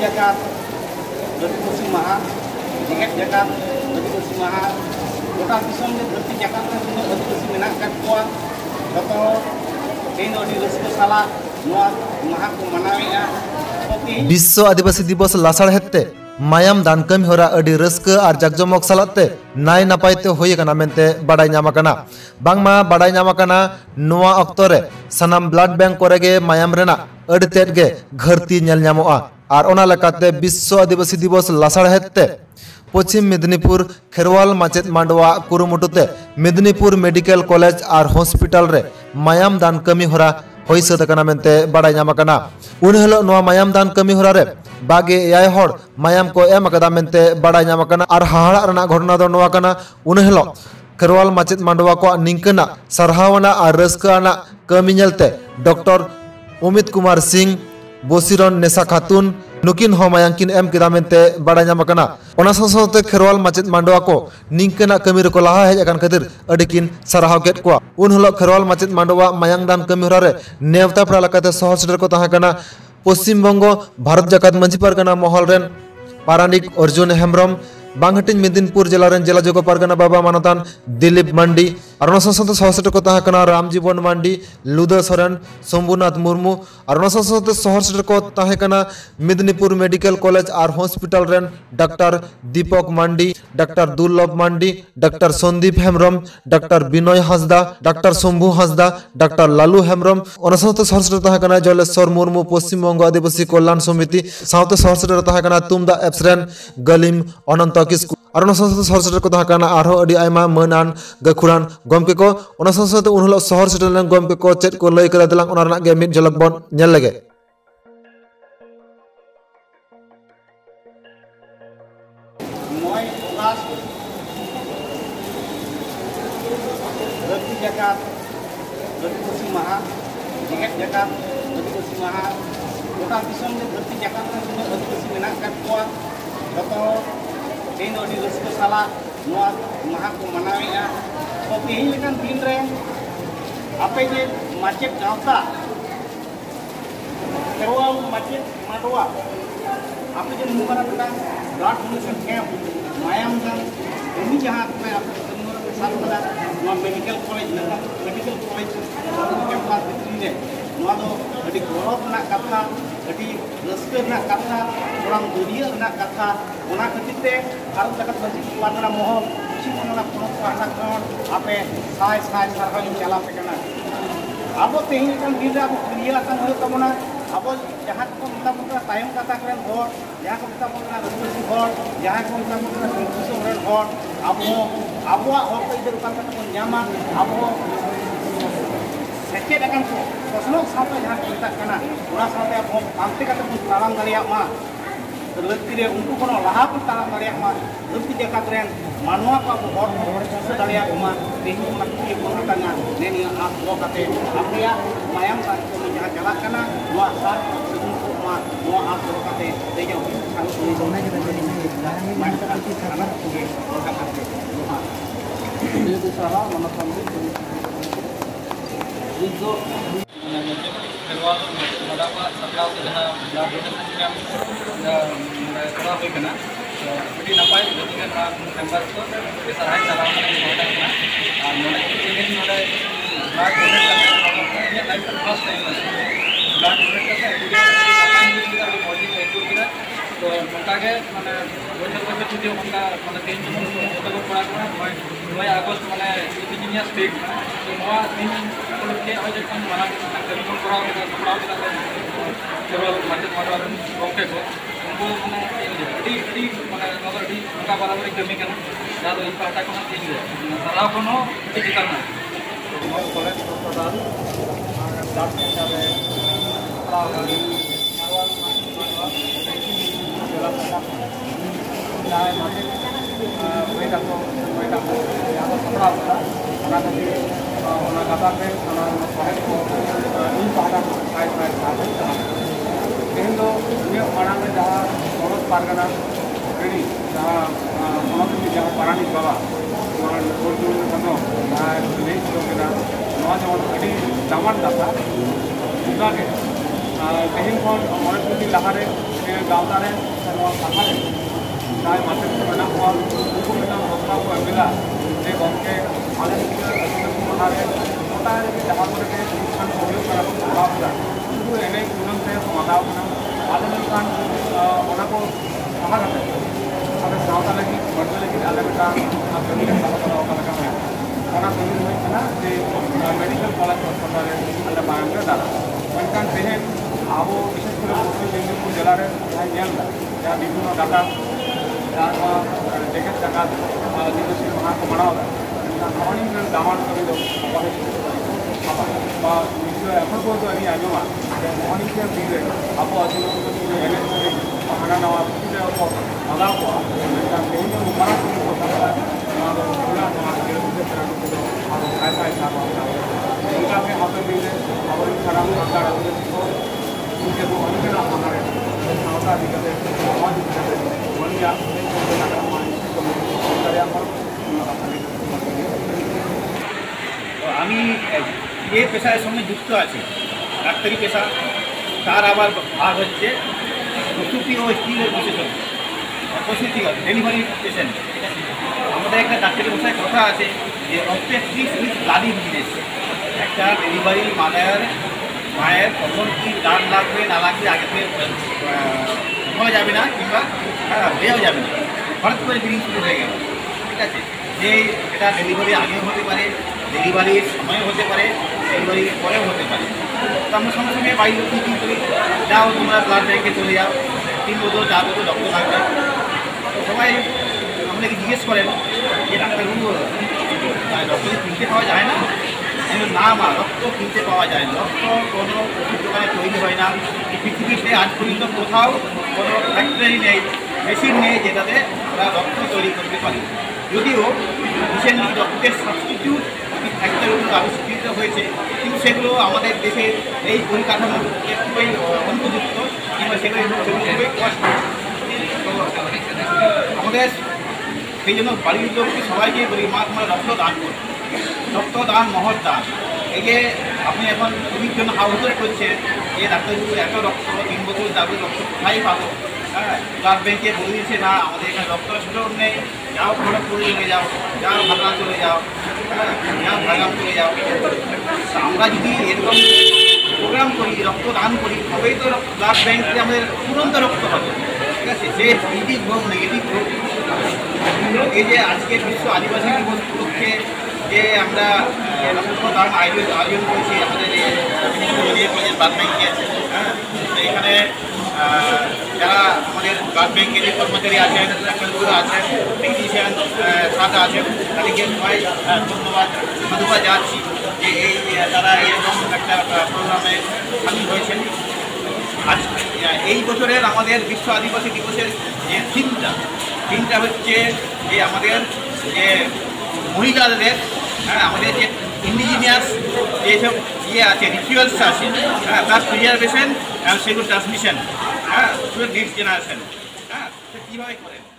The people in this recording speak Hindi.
jagat Adipasi Maha jeget jagat Adipasi Maha gota disom ni Dharti jagat re tinaga Adipasi menak kat koa joto teino di raska sala noa maha ko manawe'a विश्व आदिवासी दिवस लासाड़ हेते मायाम दान कमी होरा अडी रस्का और जाकजमक सालाते नाय नापायते होय कना मेनते बाडाय ᱧᱟᱢᱟᱠᱟᱱᱟ बांगमा बाडाय ᱧᱟᱢᱟᱠᱟᱱᱟ नोआ अक्तो रे सनाम ब्लड बैंक कोरेगे मायाम रेना अडी तेद गे घरती नेल ᱧᱟᱢᱚᱜᱼᱟ और ओना लेकाते विश्व आदिवासी दिवस लासाड़ हेते पश्चिम मेदिनीपुर खेरवाल माचेत मांडवा कुरुमुटुते मेदिनीपुर मेडिकल कॉलेज और हॉस्पिटल रे मायाम दान कमी होरा होय सदकना मेनते बाडाय ᱧᱟᱢᱟᱠᱟᱱᱟ उन हिलो नोआ मायाम दान कमी होरा रे बागे एयाय हर मायाम को एम अकदा मेनते बाडाय ᱧᱟᱢᱟᱠᱟᱱᱟ और हाहाड़ा रना घटना दो नोआ कना उन हिलो खेरवाल माचेत मांडवा को निंकना सरहावना और रस्काना कमी नेलते डॉक्टर उमित कुमार सिंह बोसिरन नेसा खातून नुकिन हो मायांकिन एम किदा मेनते बाडाय ᱧᱟᱢᱟᱠᱟᱱᱟ ओना साथे खेरवाल माचेत मांडवा को निंकना कमी रको लाहा हेज अकान खातिर अडिकिन सरहाव केत को उन हिलो खेरवाल माचेत मांडवा मायांग दान कमी होरा रे नेवता प्रा लकाते सहर सेटर को ताहाकना पश्चिम बंग भारत जाकात मंझी पारगना महल रेन पारानिक अर्जुन हेम्ब्रम बांगहटिन मेदिनीपुर जिला रेन जिला जोग पारगना बाबा मानतान दिलीप मांडी और साथे सहर सेटर को ताहाकना रामजीवन मांडी लुदा सोरेन शंभुनाथ मुर्मू और साथे सहर सेटर को ताहाकना मेदिनीपुर मेडिकल कॉलेज और हॉस्पिटल रेन doctor Dipak Mandi doctor Durlabh Mandi doctor Sandip Hembram doctor Binay Hansda doctor Shambhu Hansda doctor Lalu Hembram और साथे सहर सेटर ताहाकना जलेश्वर मुर्मू पश्चिम बंग आदिवासी कल्याण समिति साथे सहर सेटर ताहाकना तुमदा एप्स रेन गलिम अनंत किस्कु और सहर सेटर को ताहाकना आरो अडी आयमा मनान गखुरान गमके को साथे उनहलो सहर सेटर गमके को चेत को लय करा दलां ओना रना गे मिद झलक बन नेल लगे Dharti jagat Adipasi Maha jeget jagat Adipasi Maha gota disom ni Dharti jagat re tinaga Adipasi menak kat koa joto teino di raska sala noa maha ko manawe'a to tehi lekan din re ape je macet gawta Kherwal माचेत Mandwa ape je numara tentang blood donation camp मायाम दान ini jahat मैं आपको साथ बता नोआ मेडिकल कॉलेज लगा मेडिकल कॉलेज कैंपस भितरी रे नोआ दो अडी गौरव ना कथा अडी रस्के ना कथा orang दुनिया ना कथा ओना खातिर ते भारत जगत मंझी पारगना महल चिमना पोनत पाहना कोन आपे साय साय सरहाव चला पे कना अब तेही kan दिन अब क्रिया kan हो तमना अब जहां को मता टाइम कथा करेन हर जहां को मता रस्सी हर जहां को मता संतोष रेन हर अब हर को इधर उकान कथा ᱧᱟᱢᱟ अब सेकेट akan को प्रश्नों साथे जहां को मता कना ओना साथे अब पांते कथा को तालाम दाड़िया मा लक्ति रे उनको कोनो लाहा को तालाम दाड़िया मा धरती जाकात रेन मानवा को हर से दाड़िया मा तेही मक्की को कतना नेनी आप लो कते आपया मायाम का को जहां चला कना नोआ साथ उनको मा नोआ आप लो कते तेजो खान सुनी सोना के तने मान का की खाना के कथा के ये तो सारा मन संदीप जो खेरवाल मांडवा सरकार के जहां ब्लड डोनेशन कैंप करा हुई कना अभी नपाय गतिके ना मेंबर्स को सराय चला होता है और नोडे के नोडे ब्लड डोनेट करना ये लाइफ का फर्स्ट टाइम ब्लड डोनेट करते हैं अभी बॉडी एक्टिव किना तो नोटा के माने बोझल छुट्टी उनका माने 3 दिन तो पड़ा को 9 अगस्त माने इंडिजिनियस डे तो नोआ दिन को के आज जन माना करीबन करा पड़ा केवल मार्केट माडवा ओके को उनको माने डी माने नगर डी उनका बराबर कमी करना ना तो इन पाटा को तीन है सलाह कोनो चिताना तो कॉलेज अस्पताल ब्लड सेंटर है पड़ा पारगना रेडी जहाँ पारानिक बाबा दामान दाता उनका तेहन खन मने दिन लहारे गावतारे साखारे प्राय मासे मेना को उनको मेना संस्था को एमएला जे गमके आले लहारे गोटा जहाँ पर स्थान सहयोग करा भावना शुरू एने गुणम से समाधान आले लेखान ओना को सहा करते अगर सावता लगी बढ़ने लगी आले बेटा कमी का सावता होगा लगा है ओना कमी हुई है ना जे मेडिकल कॉलेज अस्पताल आले बांगे दादा मनकान तेहन आबो विशेष करे पूर्व मेदिनीपुर जिला रे जहाँ विभिन्न डाटा जहाँ जगत जगह दिवसीय माह को मनावा खानी दामान कमी दो এখন পর্যন্ত আমি আজমা অনেকের দিলে আবো আসলে হানা নেওয়া মাদাও বিভিন্ন উপারা ইনকামে হাতে দিলে আবার খারাপ সরকার উনকে তো অনেকে না হানারে সাঁওতা দিকে সমাজ দিকে বনিয়া আমি যে পেশার সঙ্গে যুক্ত আছি ডাক্তারি পেশা তার আবার ভাগ হচ্ছে প্রসূতি ও স্ত্রীর বিশেষজ্ঞ প্রসূতি ডেলিভারি পেশেন্ট আমাদের একটা ডাক্তারি পেশায় কথা আছে যে অবস্টেট্রিক্স উইথ ব্লাডি বিজনেস একটা ডেলিভারি মায়ের কখন কী ব্লাড লাগবে না লাগবে আগে থেকে বলা যাবে না কিংবা বোঝাও যাবে না হঠাৎ করে ব্লিডিং শুরু হয়ে গেল ঠিক আছে যে এটা ডেলিভারি আগেও হতে পারে ডেলিভারির সময়ও হতে পারে ডেলিভারির পরেও হতে পারে তো আমরা সঙ্গে সঙ্গে বাড়ির লোক কী করি যাও তোমরা ব্লাড ব্যাঙ্কে চলে যাও 3 বোতল 4 বোতল রক্ত লাগবে তো সবাই আমাদেরকে জিজ্ঞেস করেন যে ডাক্তারবাবু রক্ত কিনতে পাওয়া যায় না না মা রক্ত কিনতে পাওয়া যায় না রক্ত কোনো ওষুধ দোকানে তৈরি হয় না পৃথিবীতে আজ পর্যন্ত কোথাও কোনো ফ্যাক্টরি নেই মেশিন নেই যেটাতে আমরা রক্ত তৈরি করতে পারি যদিও রিসেন্টলি রক্তের সাবস্টিটিউট ফ্যাক্টরিগুলো আবিষ্কৃত হয়েছে কিন্তু সেগুলো আমাদের দেশের এই পরিকাঠামো খুবই অনুপযুক্ত কিংবা সেগুলো খুবই কষ্ট আমাদের সেই জন্য বাড়ির লোককে সবাইকে বলি মা তোমরা রক্তদান করো রক্তদান মহৎ দান এই যে আপনি এখন রোগীর জন্য আহ্বান করছেন যে ডাক্তারবাবু এত রক্ত 3 বোতল যাবে রক্ত কোথায় পাবো হ্যাঁ ব্লাড ব্যাঙ্কে বলে দিচ্ছে না আমাদের এখানে রক্ত স্টোর নেই যাও খড়গপুরে চলে যাও যাও ভাগা চলে যাও হ্যাঁ যাও ভাগাম চলে যাও আমরা যদি এরকম প্রোগ্রাম করি রক্তদান করি তবেই তো ব্লাড ব্যাঙ্কে আমাদের তুরন্ত রক্ত হবে ঠিক আছে সে পজিটিভ হোক নেগেটিভ হোক এই যে আজকে বিশ্ব আদিবাসী দিবস উপলক্ষে যে আমরা রক্তদান আয়োজন করেছি আমাদের ব্লাড ব্যাঙ্কে হ্যাঁ এখানে যারা আমাদের ব্লাড ব্যাঙ্কের যে কর্মচারী আছেন ডাক্তারগুলো আছেন টেকনিশিয়ান সাথে আছেন তাদেরকে সবাই ধন্যবাদ জানাচ্ছি যে এই তারা এরকম একটা প্রোগ্রামে সামিল হয়েছেন আজ এই বছরের আমাদের বিশ্ব আদিবাসী দিবসের যে থিমটা হচ্ছে যে আমাদের যে মহিলাদের হ্যাঁ আমাদের যে ইন্ডিজিনিয়াস যেসব আছে রিচুয়ালস আছে হ্যাঁ তার প্রিজারভেশন অ্যান্ড সেগুলো ট্রান্সমিশন হ্যাঁ নেক্সট জেনারেশন হ্যাঁ কীভাবে করেন